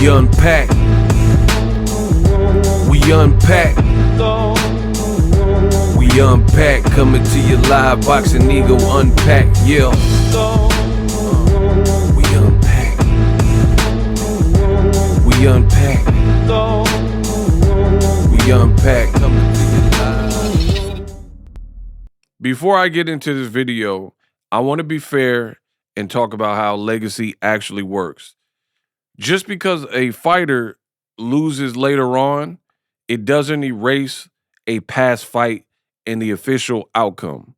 unpack. We unpack. We unpack. Coming to you live. Boxingego unpack. Yeah. We unpack. We unpack. We unpack. Coming to you live. Before I get into this video, I want to be fair and talk about how legacy actually works. Just because a fighter loses later on, it doesn't erase a past fight and the official outcome.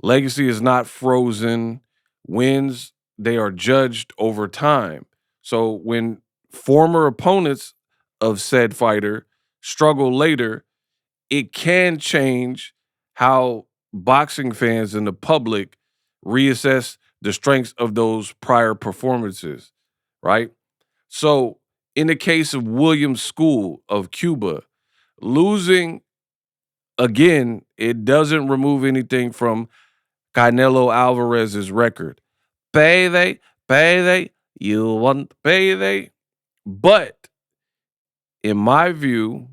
Legacy is not frozen. Wins, they are judged over time. So when former opponents of said fighter struggle later, it can change how boxing fans and the public reassess the strengths of those prior performances, right? So in the case of William Scull of Cuba, losing again, it doesn't remove anything from Canelo Álvarez's record. Payday, payday, you want payday. But in my view,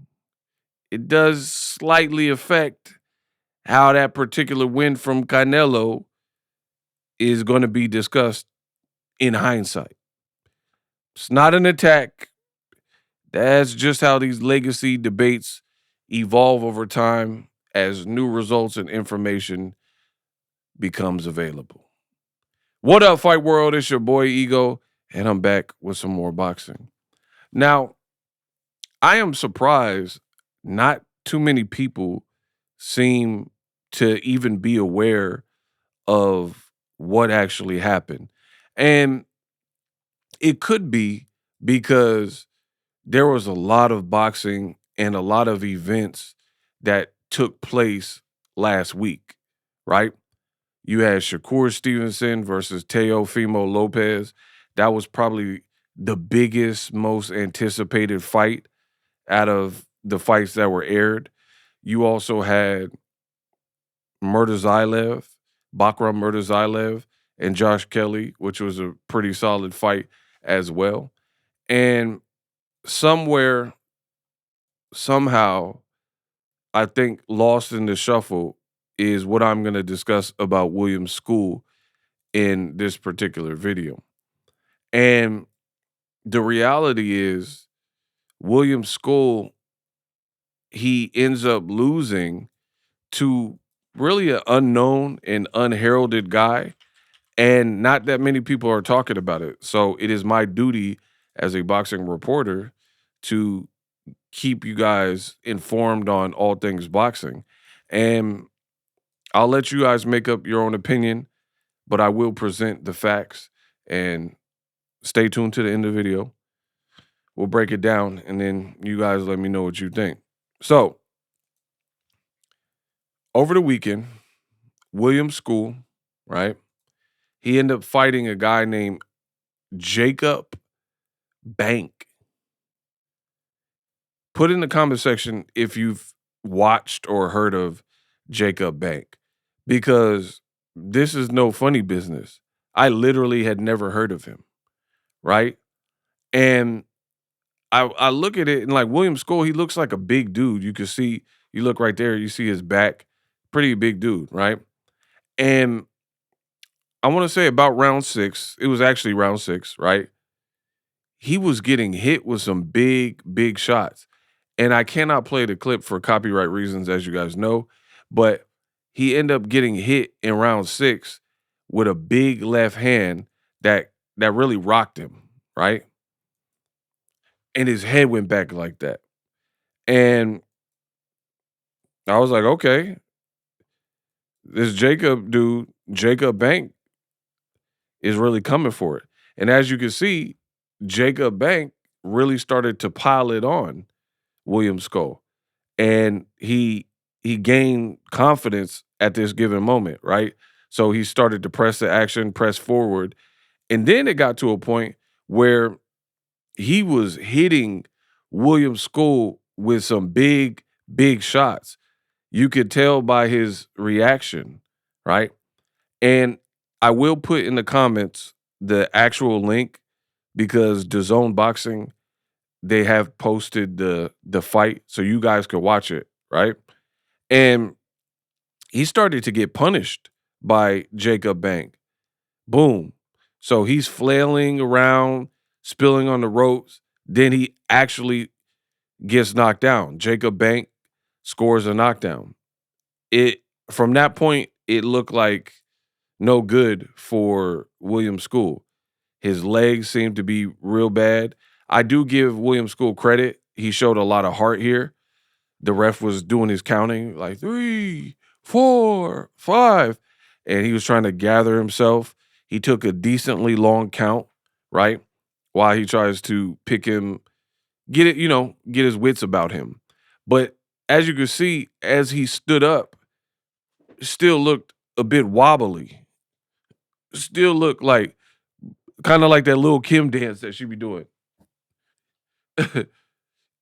it does slightly affect how that particular win from Canelo is going to be discussed in hindsight. It's not an attack. That's just how these legacy debates evolve over time as new results and information becomes available. What up, Fight World? It's your boy Ego, and I'm back with some more boxing. Now, I am surprised not too many people seem to even be aware of what actually happened. And it could be because there was a lot of boxing and a lot of events that took place last week, right? You had Shakur Stevenson versus Teofimo Lopez. That was probably the biggest, most anticipated fight out of the fights that were aired. You also had Bakram Murtazaev and Josh Kelly, which was a pretty solid fight as well. And somewhere, somehow, I think lost in the shuffle is what I'm going to discuss about William Scull in this particular video. And the reality is William Scull, he ends up losing to really an unknown and unheralded guy, and not that many people are talking about it. So it is my duty as a boxing reporter to keep you guys informed on all things boxing. And I'll let you guys make up your own opinion, but I will present the facts, and stay tuned to the end of the video. We'll break it down, and then you guys let me know what you think. So, over the weekend, William Scull, right? He ended up fighting a guy named Jacob Bank. Put in the comment section if you've watched or heard of Jacob Bank, because this is no funny business. I literally had never heard of him, right? And I look at it and like William Scull, he looks like a big dude. You can see, you look right there, you see his back, pretty big dude, right? And I want to say about round 6, it was actually round 6, right? He was getting hit with some big, big shots. And I cannot play the clip for copyright reasons, as you guys know, but he ended up getting hit in round 6 with a big left hand that really rocked him, right? And his head went back like that. And I was like, okay, this Jacob dude, Jacob Bank, is really coming for it. And as you can see, Jacob Bank really started to pile it on William Scull. And he gained confidence at this given moment, right? So he started to press the action, press forward. And then it got to a point where he was hitting William Scull with some big, big shots. You could tell by his reaction, right? And I will put in the comments the actual link because DAZN Boxing, they have posted the fight so you guys could watch it, right? And he started to get punished by Jacob Bank. Boom. So he's flailing around, spilling on the ropes. Then he actually gets knocked down. Jacob Bank scores a knockdown. It From that point, it looked like no good for William School. His legs seemed to be real bad. I do give William School credit. He showed a lot of heart here. The ref was doing his counting, like 3, 4, 5, and he was trying to gather himself. He took a decently long count, right? While he tries to pick him, get his wits about him. But as you can see, as he stood up, still looked a bit wobbly. Still looked like kind of like that little Kim dance that she be doing.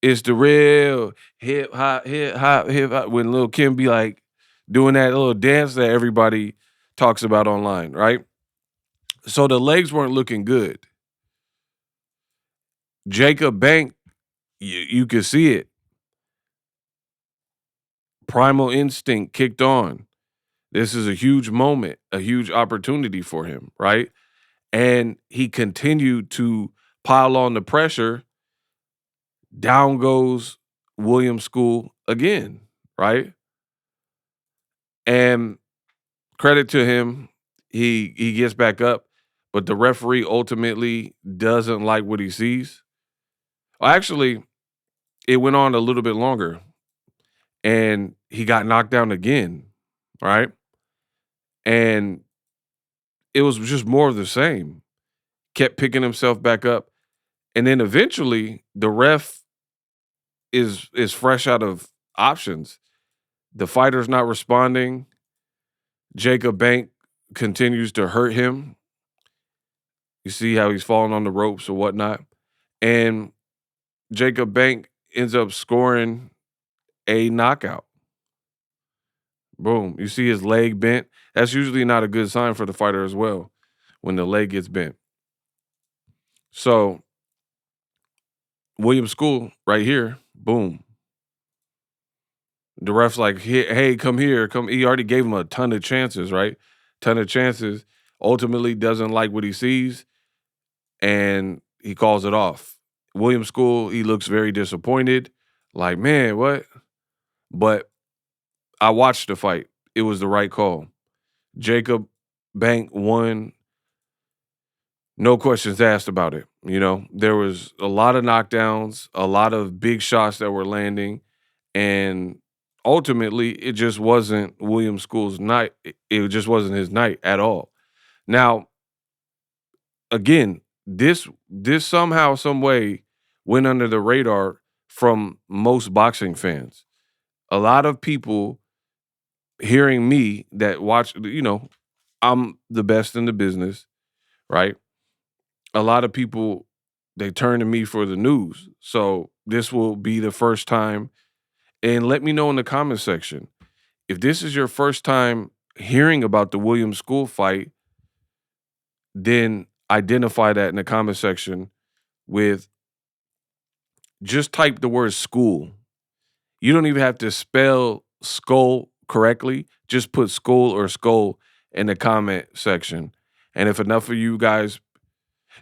It's the real hip hop, hip hop, hip hop. When Lil Kim be like doing that little dance that everybody talks about online, right? So the legs weren't looking good. Jacob Bank, you could see it. Primal instinct kicked on. This is a huge moment, a huge opportunity for him, right? And he continued to pile on the pressure. Down goes William School again, right? And credit to him, he gets back up, but the referee ultimately doesn't like what he sees. Well, actually, it went on a little bit longer, and he got knocked down again, right? And it was just more of the same. Kept picking himself back up, and then eventually the ref is fresh out of options. The fighter's not responding. Jacob Bank continues to hurt him. You see how he's falling on the ropes or whatnot. And Jacob Bank ends up scoring a knockout. Boom. You see his leg bent. That's usually not a good sign for the fighter as well when the leg gets bent. So, William School right here, boom. The ref's like, hey, come here. Come. He already gave him a ton of chances, right? Ton of chances. Ultimately doesn't like what he sees and he calls it off. William School, he looks very disappointed. Like, man, what? But I watched the fight. It was the right call. Jacob Bank won. No questions asked about it. There was a lot of knockdowns, a lot of big shots that were landing, and ultimately, it just wasn't William School's night. It just wasn't his night at all. Now, again, this somehow, some way went under the radar from most boxing fans. A lot of people hearing me that watch, I'm the best in the business, right? A lot of people, they turn to me for the news. So this will be the first time. And let me know in the comment section if this is your first time hearing about the Williams School fight, then identify that in the comment section with just type the word school. You don't even have to spell skull correctly. Just put school or skull in the comment section. And if enough of you guys,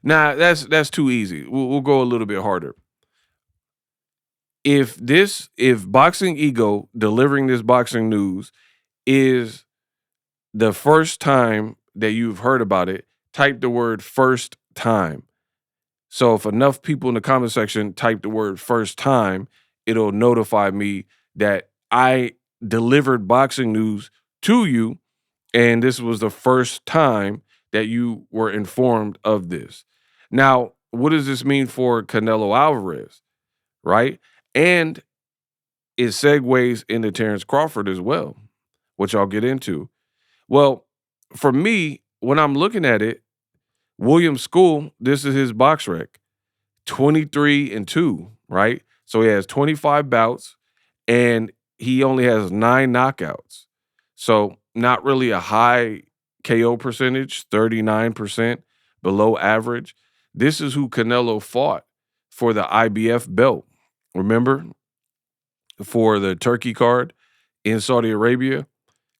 that's too easy. We'll go a little bit harder. If Boxingego delivering this boxing news is the first time that you've heard about it, type the word first time. So if enough people in the comment section type the word first time, it'll notify me that I delivered boxing news to you, and this was the first time that you were informed of this. Now, what does this mean for Canelo Álvarez, right? And it segues into Terrence Crawford as well, which I'll get into. Well, for me, when I'm looking at it, William School, this is his box rec, 23-2, right? So he has 25 bouts and he only has 9 knockouts. So not really a high KO percentage, 39%, below average. This is who Canelo fought for the IBF belt. Remember, for the Turkey card in Saudi Arabia,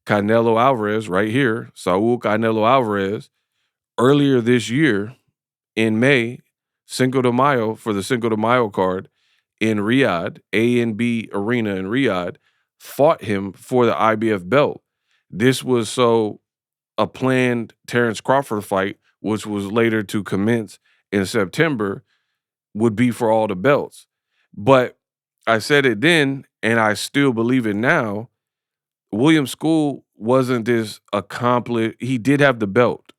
Canelo Alvarez, right here, Saul Canelo Alvarez, earlier this year in May, Cinco de Mayo, for the Cinco de Mayo card in Riyadh, A&B Arena in Riyadh, fought him for the IBF belt. This was so a planned Terrence Crawford fight, which was later to commence in September, would be for all the belts. But I said it then, and I still believe it now. William School wasn't this accomplished. He did have the belt.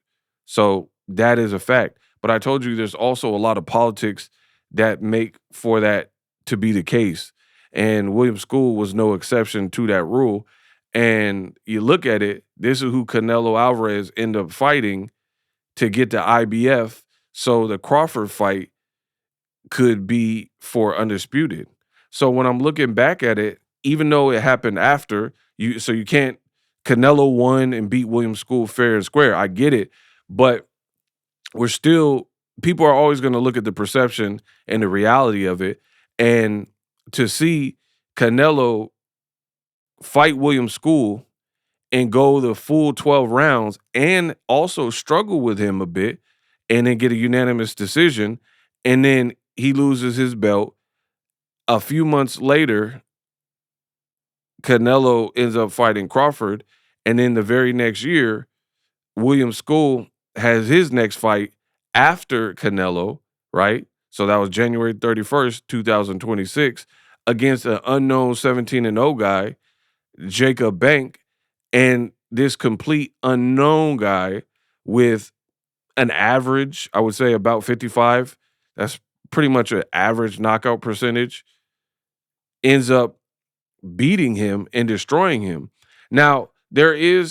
So that is a fact. But I told you there's also a lot of politics that make for that to be the case. And William School was no exception to that rule. And you look at it, this is who Canelo Alvarez ended up fighting to get the IBF. So the Crawford fight could be for undisputed. So when I'm looking back at it, even though it happened after, you can't Canelo won and beat William School fair and square. I get it, but we're still people are always going to look at the perception and the reality of it. And to see Canelo fight William School and go the full 12 rounds and also struggle with him a bit and then get a unanimous decision, and then he loses his belt. A few months later, Canelo ends up fighting Crawford, and then the very next year, William School has his next fight after Canelo, right? So that was January 31st, 2026, against an unknown 17-0 guy, Jacob Bank, and this complete unknown guy with an average, I would say about 55. That's pretty much an average knockout percentage, ends up beating him and destroying him. Now, there are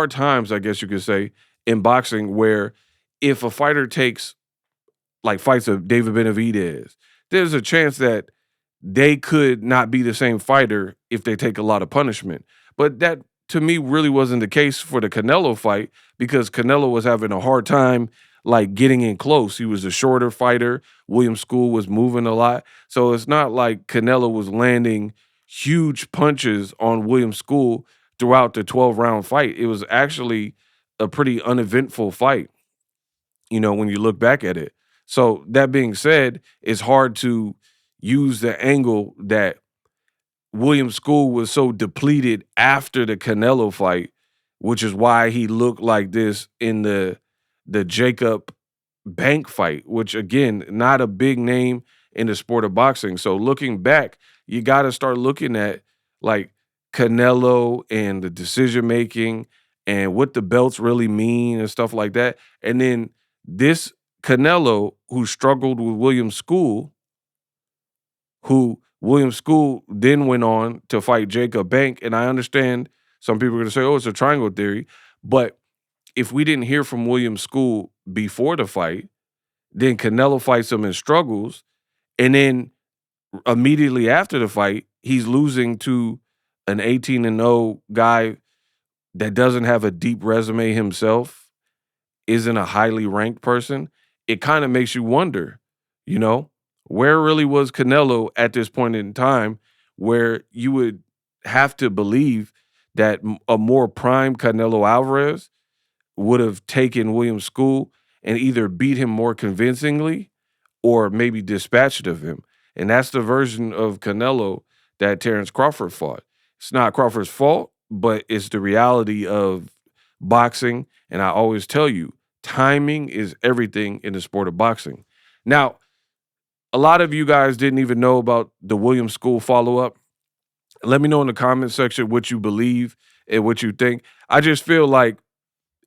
times, I guess you could say, in boxing where if a fighter takes like fights of David Benavidez, there's a chance that they could not be the same fighter if they take a lot of punishment. But that to me really wasn't the case for the Canelo fight because Canelo was having a hard time like getting in close. He was a shorter fighter. William School was moving a lot. So it's not like Canelo was landing huge punches on William School throughout the 12-round fight. It was actually a pretty uneventful fight, when you look back at it. So that being said, it's hard to use the angle that William School was so depleted after the Canelo fight, which is why he looked like this in the Jacob Bank fight, which again, not a big name in the sport of boxing. So looking back, you got to start looking at like Canelo and the decision making and what the belts really mean and stuff like that. And then this Canelo who struggled with William School, who William School then went on to fight Jacob Bank. And I understand some people are going to say, oh, it's a triangle theory. But if we didn't hear from William School before the fight, then Canelo fights him and struggles. And then immediately after the fight, he's losing to an 18-0 guy that doesn't have a deep resume himself, isn't a highly ranked person. It kind of makes you wonder, where really was Canelo at this point in time where you would have to believe that a more prime Canelo Alvarez would have taken William School and either beat him more convincingly or maybe dispatched of him. And that's the version of Canelo that Terrence Crawford fought. It's not Crawford's fault, but it's the reality of boxing. And I always tell you, timing is everything in the sport of boxing. Now, a lot of you guys didn't even know about the William School follow-up. Let me know in the comment section what you believe and what you think. I just feel like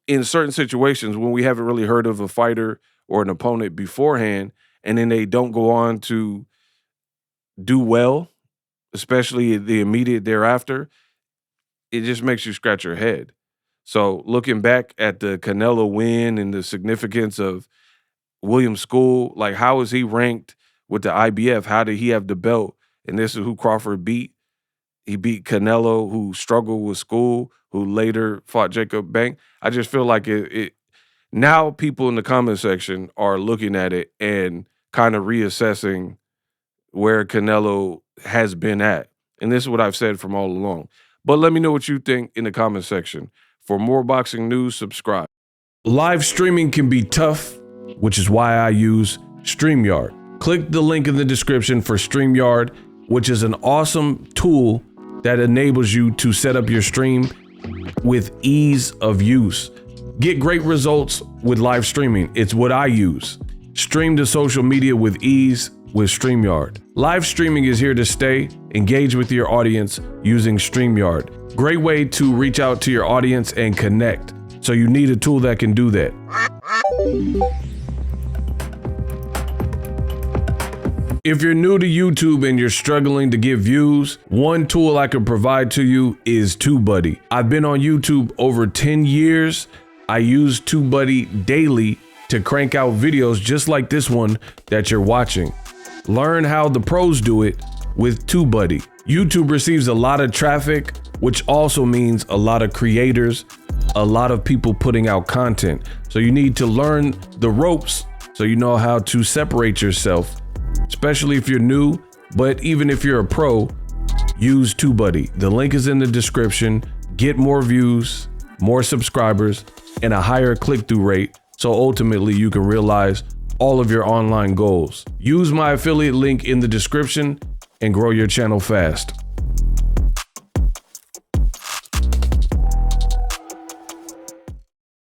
in certain situations when we haven't really heard of a fighter or an opponent beforehand, and then they don't go on to do well, especially the immediate thereafter, it just makes you scratch your head. So looking back at the Canelo win and the significance of William School, like how is he ranked with the IBF? How did he have the belt? And this is who Crawford beat. He beat Canelo, who struggled with School, who later fought Jacob Bank. I just feel like Now people in the comment section are looking at it and kind of reassessing where Canelo has been at. And this is what I've said from all along. But let me know what you think in the comment section. For more boxing news, subscribe. Live streaming can be tough, which is why I use StreamYard. Click the link in the description for StreamYard, which is an awesome tool that enables you to set up your stream with ease of use. Get great results with live streaming. It's what I use. Stream to social media with ease with StreamYard. Live streaming is here to stay. Engage with your audience using StreamYard. Great way to reach out to your audience and connect. So you need a tool that can do that. If you're new to YouTube and you're struggling to get views, one tool I can provide to you is TubeBuddy. I've been on YouTube over 10 years. I use TubeBuddy daily to crank out videos just like this one that you're watching. Learn how the pros do it with TubeBuddy. YouTube receives a lot of traffic, which also means a lot of creators, a lot of people putting out content. So you need to learn the ropes so you know how to separate yourself, especially if you're new, but even if you're a pro, use TubeBuddy. The link is in the description. Get more views, more subscribers, and a higher click-through rate, so ultimately you can realize all of your online goals. Use my affiliate link in the description and grow your channel fast.